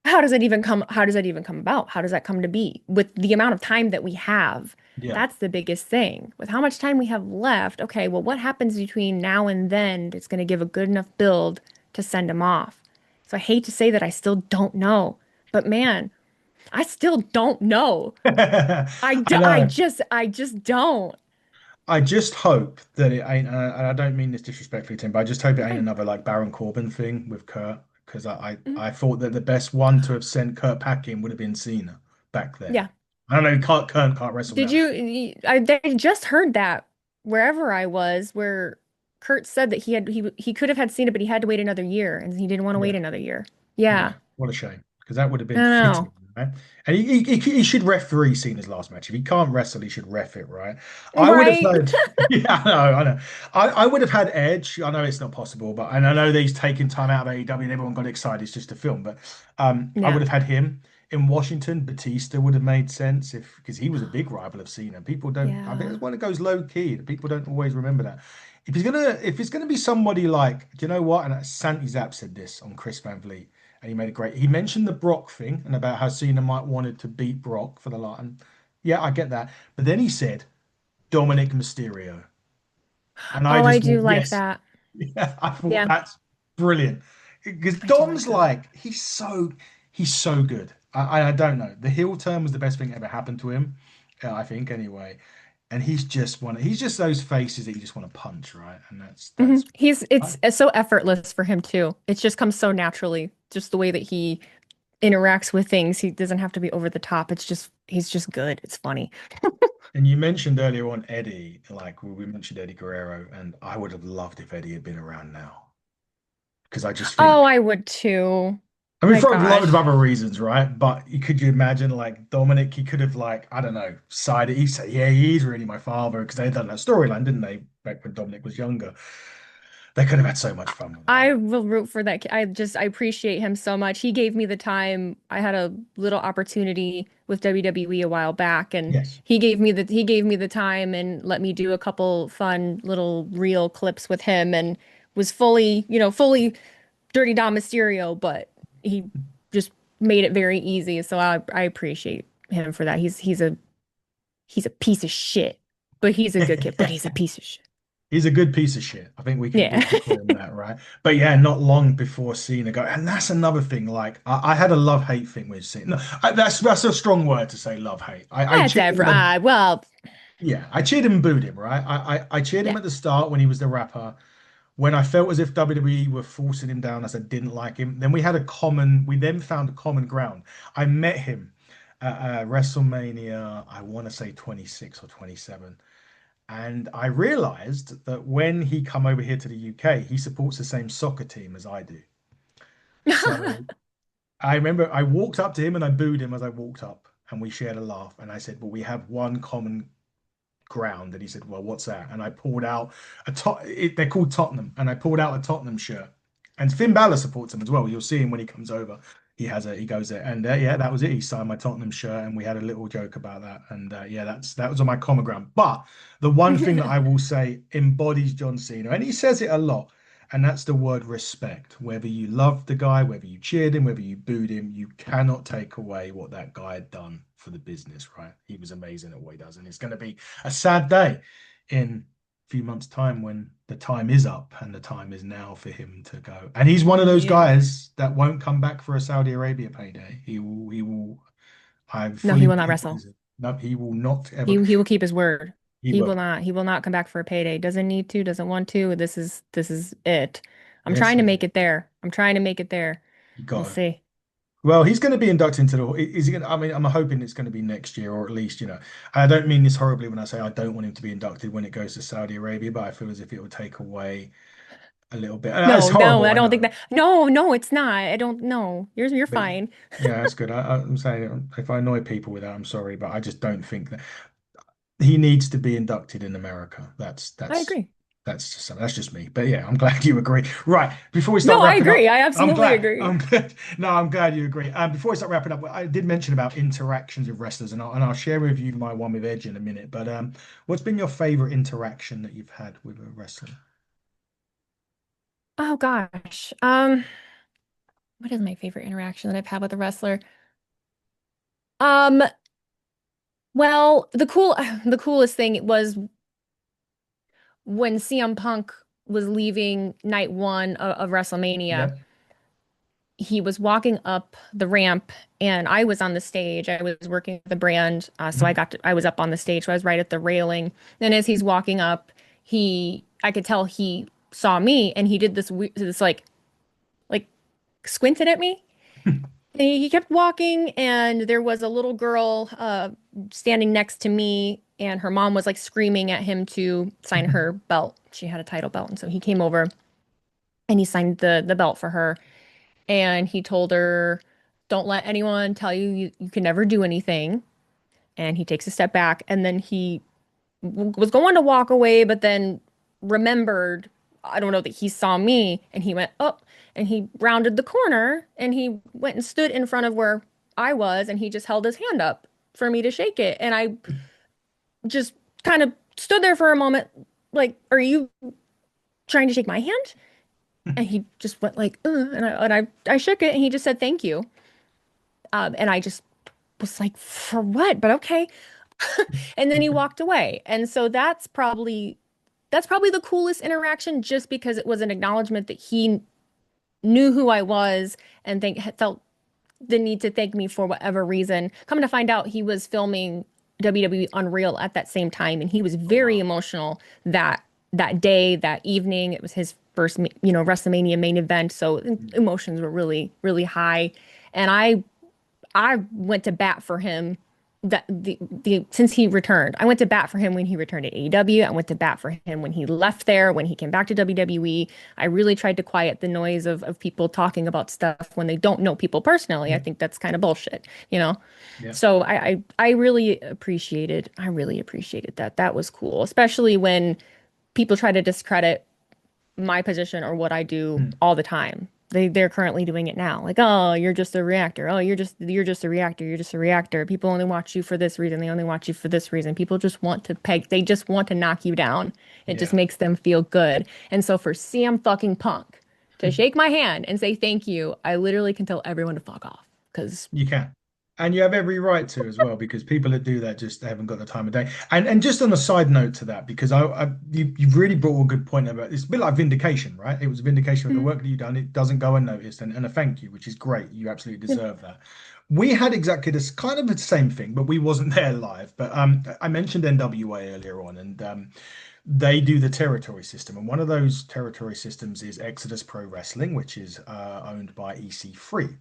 how does that even come about? How does that come to be? With the amount of time that we have, Yeah. that's the biggest thing. With how much time we have left, okay, well, what happens between now and then that's going to give a good enough build to send him off? So I hate to say that I still don't know, but man, I still don't know. I know. I just don't. I just hope that it ain't, and I don't mean this disrespectfully, Tim, but I just hope it ain't Okay. another like Baron Corbin thing with Kurt, because Mhm. I thought that the best one to have sent Kurt packing would have been Cena back then. Yeah. I don't know, Kurt can't wrestle Did now. I just heard that wherever I was, where Kurt said that he could have had seen it, but he had to wait another year, and he didn't want to wait Yeah. another year. Yeah. Yeah, what a shame because that would have I been don't fitting, know. right? And he should referee Cena's last match. If he can't wrestle, he should ref it, right? I would have Right? had, yeah, I know. I would have had Edge. I know it's not possible, but and I know that he's taken time out of AEW and everyone got excited. It's just a film, but I would Yeah. have had him. in Washington, Batista would have made sense if because he was a big rival of Cena. People don't. I think Yeah. it's one that goes low key. People don't always remember that. If it's gonna be somebody like, do you know what? And Santi Zap said this on Chris Van Vliet, and he made a great. He mentioned the Brock thing and about how Cena might wanted to beat Brock for the lot. And yeah, I get that. But then he said Dominic Mysterio, and I Oh, I just do thought like yes. that. Yeah, I thought Yeah, that's brilliant because I do Dom's like that. like he's so good. I don't know. The heel turn was the best thing that ever happened to him, I think anyway. And he's just those faces that you just want to punch, right? And that's It's so effortless for him too. It just comes so naturally, just the way that he interacts with things. He doesn't have to be over the top. It's just he's just good. It's funny. and you mentioned earlier on Eddie, like we mentioned Eddie Guerrero, and I would have loved if Eddie had been around now because I just Oh, think I would too. I mean, My for a load of gosh. other reasons, right? But could you imagine, like Dominic? He could have, like, I don't know, sided. He said, "Yeah, he's really my father," because they had done that storyline, didn't they? Back when Dominic was younger, they could have had so much fun with that. I will root for that. I appreciate him so much. He gave me the time. I had a little opportunity with WWE a while back, and Yes, he gave me the time and let me do a couple fun little reel clips with him, and was fully, fully Dirty Dom Mysterio, but he just made it very easy. So I appreciate him for that. He's a piece of shit, but he's a good kid. But he's a piece of shit. he's a good piece of shit. I think we Yeah. can call him that, right? But yeah, not long before Cena go, and that's another thing. Like I had a love hate thing with Cena. No, that's a strong word to say love hate. I That's cheered ever. him. Well, Yeah, I cheered him and booed him, right? I cheered him yeah. at the start when he was the rapper. When I felt as if WWE were forcing him down as I didn't like him, then we then found a common ground. I met him at WrestleMania, I want to say 26 or 27. And I realized that when he come over here to the UK, he supports the same soccer team as I do. So I remember I walked up to him and I booed him as I walked up and we shared a laugh. And I said, but we have one common ground. And he said, well, what's that? And I pulled out they're called Tottenham. And I pulled out a Tottenham shirt. And Finn Balor supports him as well. You'll see him when he comes over. He goes there. And yeah, that was it. He signed my Tottenham shirt and we had a little joke about that. And yeah, that was on my common ground. But the one thing that I will say embodies John Cena, and he says it a lot, and that's the word respect. Whether you loved the guy, whether you cheered him, whether you booed him, you cannot take away what that guy had done for the business, right? He was amazing at what he does. And it's going to be a sad day in a few months' time when the time is up and the time is now for him to go. And he's one of those Yeah. guys that won't come back for a Saudi Arabia payday. I No, he fully will not believe wrestle. this. No, he will not ever. He will keep his word. He will. He will not come back for a payday. Doesn't need to, doesn't want to. This is it. I'm This trying to is make it. it there. I'm trying to make it there. You We'll got to. see. Well, he's going to be inducted into the. Is he going to? I mean, I'm hoping it's going to be next year, or at least, I don't mean this horribly when I say I don't want him to be inducted when it goes to Saudi Arabia, but I feel as if it will take away a little bit. And it's No, no, horrible, I I don't think know, that. No, no, it's not. I don't know. You're but fine. yeah, that's good. I'm saying if I annoy people with that, I'm sorry, but I just don't think that he needs to be inducted in America. That's I that's agree. that's just me. But yeah, I'm glad you agree. Right, before we No, start I wrapping agree. up, I I'm absolutely glad. agree. I'm good. No, I'm glad you agree. Before we start wrapping up, I did mention about interactions with wrestlers, and I'll share with you my one with Edge in a minute. But what's been your favorite interaction that you've had with a wrestler? Oh gosh. What is my favorite interaction that I've had with a wrestler? Um, well, the coolest thing was when CM Punk was leaving night one of WrestleMania. Yep. He was walking up the ramp and I was on the stage. I was working the brand, so Mhm. I was up on the stage, so I was right at the railing. And as he's walking up, I could tell he saw me, and he did this like squinted at me. He kept walking, and there was a little girl standing next to me, and her mom was like screaming at him to sign her belt. She had a title belt, and so he came over and he signed the belt for her. And he told her, "Don't let anyone tell you can never do anything." And he takes a step back, and then he was going to walk away, but then remembered, I don't know, that he saw me, and he went up and he rounded the corner and he went and stood in front of where I was, and he just held his hand up for me to shake it. And I just kind of stood there for a moment, like, are you trying to shake my hand? And he just went like, I shook it, and he just said, thank you. And I just was like, for what? But okay. And then he walked away. And so that's probably the coolest interaction just because it was an acknowledgement that he knew who I was and felt the need to thank me for whatever reason. Coming to find out, he was filming WWE Unreal at that same time, and he was Oh very wow. emotional that day, that evening. It was his first, WrestleMania main event, so emotions were really, really high. And I went to bat for him that the since he returned. I went to bat for him when he returned to AEW. I went to bat for him when he left there, when he came back to WWE. I really tried to quiet the noise of people talking about stuff when they don't know people personally. I think that's kind of bullshit, you know? Yeah. So I really appreciated that. That was cool, especially when people try to discredit my position or what I do Mm. all the time. They're currently doing it now. Like, oh, you're just a reactor. Oh, you're just a reactor. You're just a reactor. People only watch you for this reason. They only watch you for this reason. People just want to peg. They just want to knock you down. It just Yeah. makes them feel good. And so for CM fucking Punk to shake my hand and say thank you, I literally can tell everyone to fuck off. Because You can. And you have every right to as well, because people that do that just haven't got the time of day. And just on a side note to that, because you've really brought a good point about it's a bit like vindication, right? It was vindication of the work that you've done. It doesn't go unnoticed, and a thank you, which is great. You absolutely deserve that. We had exactly this kind of the same thing, but we wasn't there live. But I mentioned NWA earlier on, and they do the territory system, and one of those territory systems is Exodus Pro Wrestling, which is owned by EC3.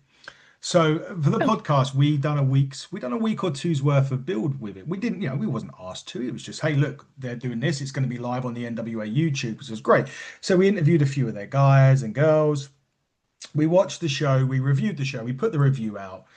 So for the podcast, we done a week or two's worth of build with it. We didn't, we wasn't asked to. It was just, hey, look, they're doing this. It's going to be live on the NWA YouTube, which was great. So we interviewed a few of their guys and girls. We watched the show, we reviewed the show, we put the review out.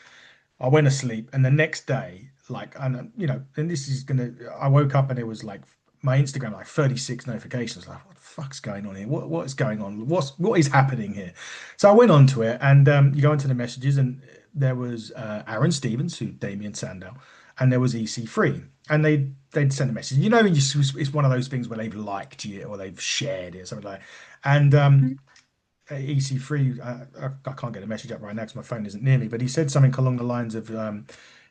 I went to sleep, and the next day, like, and and this is gonna, I woke up and it was like my Instagram, like 36 notifications. Like, what the fuck's going on here? What is going on? What is happening here? So I went onto it, and you go into the messages, and there was Aaron Stevens, who Damien Sandow, and there was EC3, and they'd send a message. It's one of those things where they've liked it or they've shared it, something like. And EC3, I can't get a message up right now because my phone isn't near me, but he said something along the lines of,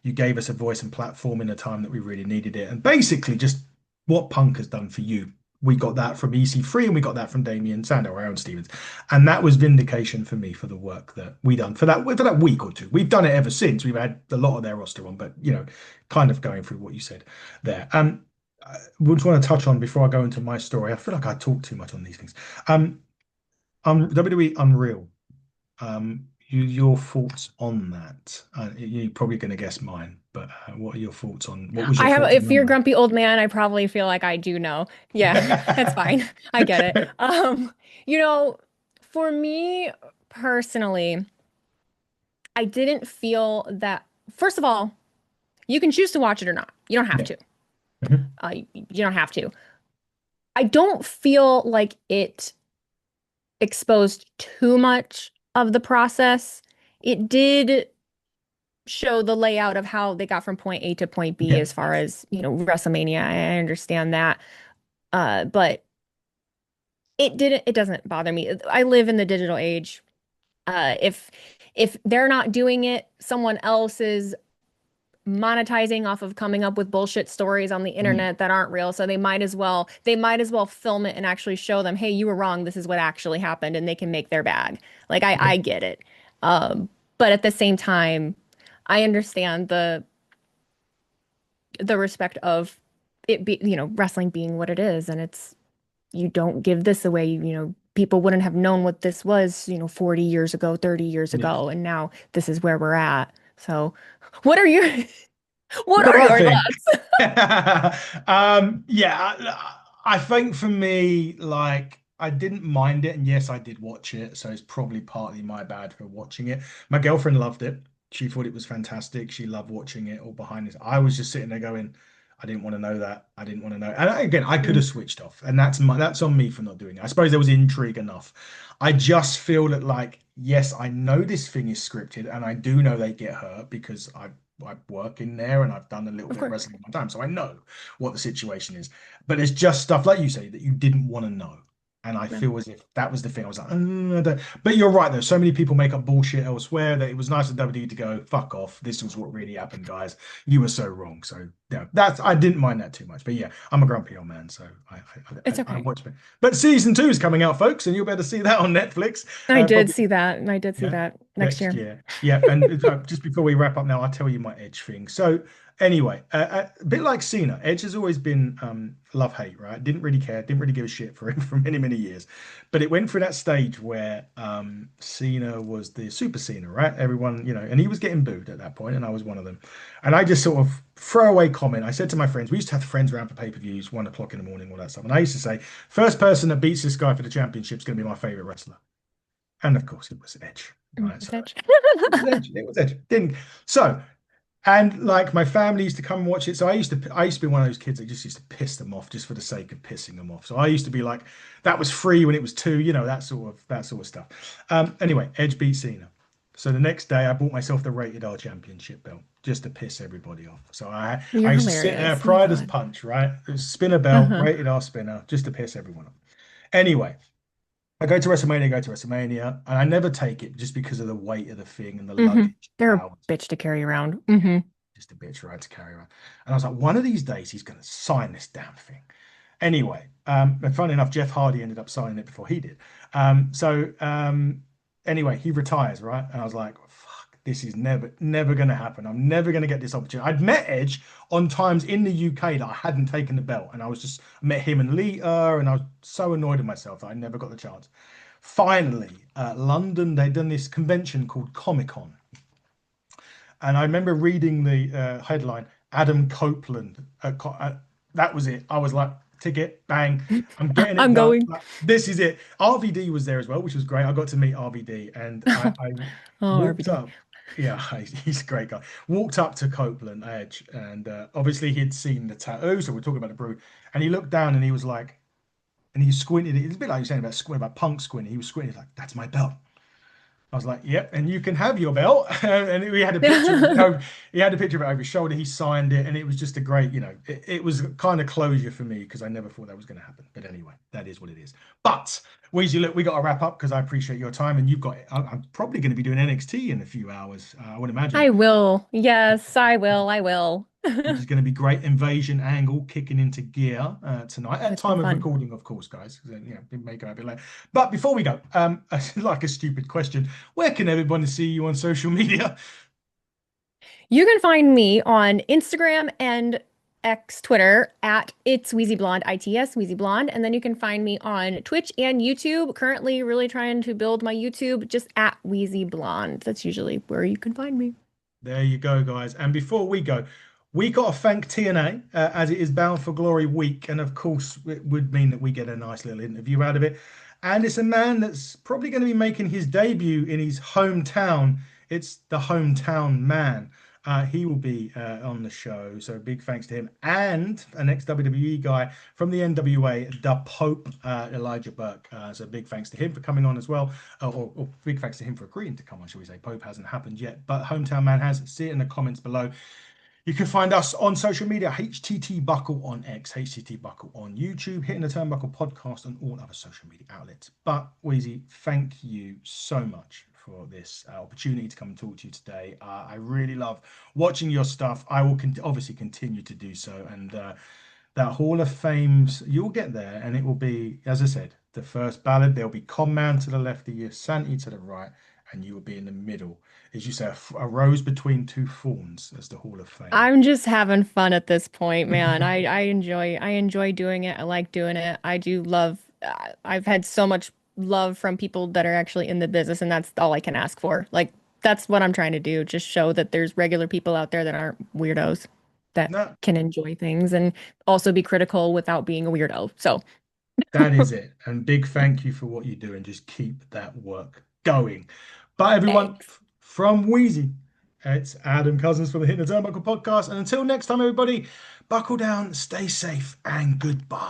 you gave us a voice and platform in a time that we really needed it. And basically, just what Punk has done for you. We got that from EC3 and we got that from Damien Sandow, Aaron Stevens. And that was vindication for me for the work that we done for that week or two. We've done it ever since. We've had a lot of their roster on, but kind of going through what you said there. I just want to touch on before I go into my story. I feel like I talk too much on these things. Um, WWE Unreal. Your thoughts on that? You're probably going to guess mine, but what are your thoughts on? What was your thoughts on if you're a Unreal? grumpy old man, I probably feel like I do know. Yeah, that's fine. I get it. You know, for me personally, I didn't feel that, first of all, you can choose to watch it or not. You don't have Yeah. to. Mhm. You don't have to. I don't feel like it exposed too much of the process. It did show the layout of how they got from point A to point B Yeah. as far as, WrestleMania. I understand that. But it doesn't bother me. I live in the digital age. If they're not doing it, someone else is monetizing off of coming up with bullshit stories on the Mm. internet that aren't real. So they might as well film it and actually show them, hey, you were wrong. This is what actually happened, and they can make their bag. Like Yeah. I get it. But at the same time, I understand the respect of it be, wrestling being what it is, and it's you don't give this away. People wouldn't have known what this was, 40 years ago, 30 years Yeah. ago, and now this is where we're at. So, what are your what What are do I your think? thoughts? Yeah, I think for me, like, I didn't mind it, and yes, I did watch it, so it's probably partly my bad for watching it. My girlfriend loved it. She thought it was fantastic. She loved watching it all behind this. I was just sitting there going, I didn't want to know that. I didn't want to know. And again, I could Mm, have switched off, and that's on me for not doing it. I suppose there was intrigue enough. I just feel that like, yes, I know this thing is scripted, and I do know they get hurt because I work in there and I've done a little of bit of course. wrestling in my time, so I know what the situation is. But it's just stuff like you say that you didn't want to know. And I Yeah. feel as if that was the thing. I was like, I don't-" but you're right, though. So many people make up bullshit elsewhere that it was nice of WWE to go, fuck off. This was what really happened, guys. You were so wrong. So yeah, that's I didn't mind that too much. But yeah, I'm a grumpy old man, so It's I okay. watch it. But season two is coming out, folks, and you'll better see that on Netflix. I did Probably see that, and I did see yeah, that next next year. year. Yeah, and just before we wrap up now, I'll tell you my Edge thing. So anyway, a bit like Cena, Edge has always been love hate, right? Didn't really care, didn't really give a shit for him for many many years, but it went through that stage where Cena was the super Cena, right? Everyone, and he was getting booed at that point, and I was one of them. And I just sort of throwaway comment. I said to my friends, we used to have friends around for pay-per-views, 1 o'clock in the morning, all that stuff, and I used to say, first person that beats this guy for the championship is going to be my favorite wrestler. And of course, it was Edge, right? So Edge. it was Edge. It was Edge. Didn't so. And like my family used to come and watch it. So I used to be one of those kids that just used to piss them off just for the sake of pissing them off. So I used to be like, that was free when it was two, that sort of stuff. Anyway, Edge beat Cena. So the next day I bought myself the Rated R Championship belt just to piss everybody off. So I You're used to sit there, hilarious. Oh my pride as God. punch, right? Spin a belt, Uh-huh. Rated R spinner, just to piss everyone off. Anyway, I go to WrestleMania, and I never take it just because of the weight of the thing and the Hmm. luggage. They're a Wow, bitch to carry around. Hmm. just a bitch ride to carry around. And I was like, one of these days he's going to sign this damn thing. Anyway, and funny enough, Jeff Hardy ended up signing it before he did. Anyway, he retires, right? And I was like, fuck, this is never going to happen. I'm never going to get this opportunity. I'd met Edge on times in the UK that I hadn't taken the belt, and I met him and Lita, and I was so annoyed at myself that I never got the chance. Finally, London, they'd done this convention called Comic Con. And I remember reading the headline, Adam Copeland. That was it. I was like, ticket, bang, I'm getting it I'm done. going. Like, this is it. RVD was there as well, which was great. I got to meet RVD, and I Oh, walked RBD. up. Yeah, he's a great guy. Walked up to Copeland Edge, and obviously he'd seen the tattoo. So we're talking about the brew, and he looked down and he was like, and he squinted. It's a bit like you're saying about squint, about punk squinting. He was squinting like, "That's my belt." I was like, "Yep," and you can have your belt. And we had a picture of it. He had a picture of it over his shoulder. He signed it, and it was just a great, it was kind of closure for me because I never thought that was going to happen. But anyway, that is what it is. But Weezy, look, we got to wrap up because I appreciate your time, and you've got. I'm probably going to be doing NXT in a few hours. I would imagine, I will. Yes, I will. I will. which is going to be great. Invasion angle kicking into gear tonight at That's been time of fun. recording, of course, guys. 'Cause, it may go a bit late. But before we go, like a stupid question, where can everybody see you on social media? You can find me on Instagram and X Twitter at It's Wheezy Blonde, ITS Wheezy Blonde. And then you can find me on Twitch and YouTube. Currently, really trying to build my YouTube just at Wheezy Blonde. That's usually where you can find me. There you go, guys. And before we go, we got to thank TNA as it is Bound for Glory week. And of course, it would mean that we get a nice little interview out of it. And it's a man that's probably going to be making his debut in his hometown. It's the hometown man. He will be on the show. So big thanks to him. And an ex-WWE guy from the NWA, the Pope, Elijah Burke. So big thanks to him for coming on as well. Or big thanks to him for agreeing to come on, shall we say. Pope hasn't happened yet, but Hometown Man has. See it in the comments below. You can find us on social media, HTT Buckle on X, HTT Buckle on YouTube, Hitting the Turnbuckle podcast, and all other social media outlets. But Wheezy, thank you so much for this opportunity to come and talk to you today. I really love watching your stuff. I will obviously continue to do so. And that Hall of Fames, you'll get there, and it will be, as I said, the first ballad. There'll be Conman to the left of you, Santi to the right, and you will be in the middle. As you say, a rose between two thorns as the Hall of Fame. I'm just having fun at this point, man. I enjoy doing it. I like doing it. I do love I've had so much love from people that are actually in the business, and that's all I can ask for. Like that's what I'm trying to do, just show that there's regular people out there that aren't weirdos that No, can enjoy things and also be critical without being a weirdo. So, that is it. And big thank you for what you do and just keep that work going. But everyone, thanks. from Wheezy It's Adam Cousins from the Hitting the Turnbuckle podcast. And until next time, everybody, buckle down, stay safe, and goodbye.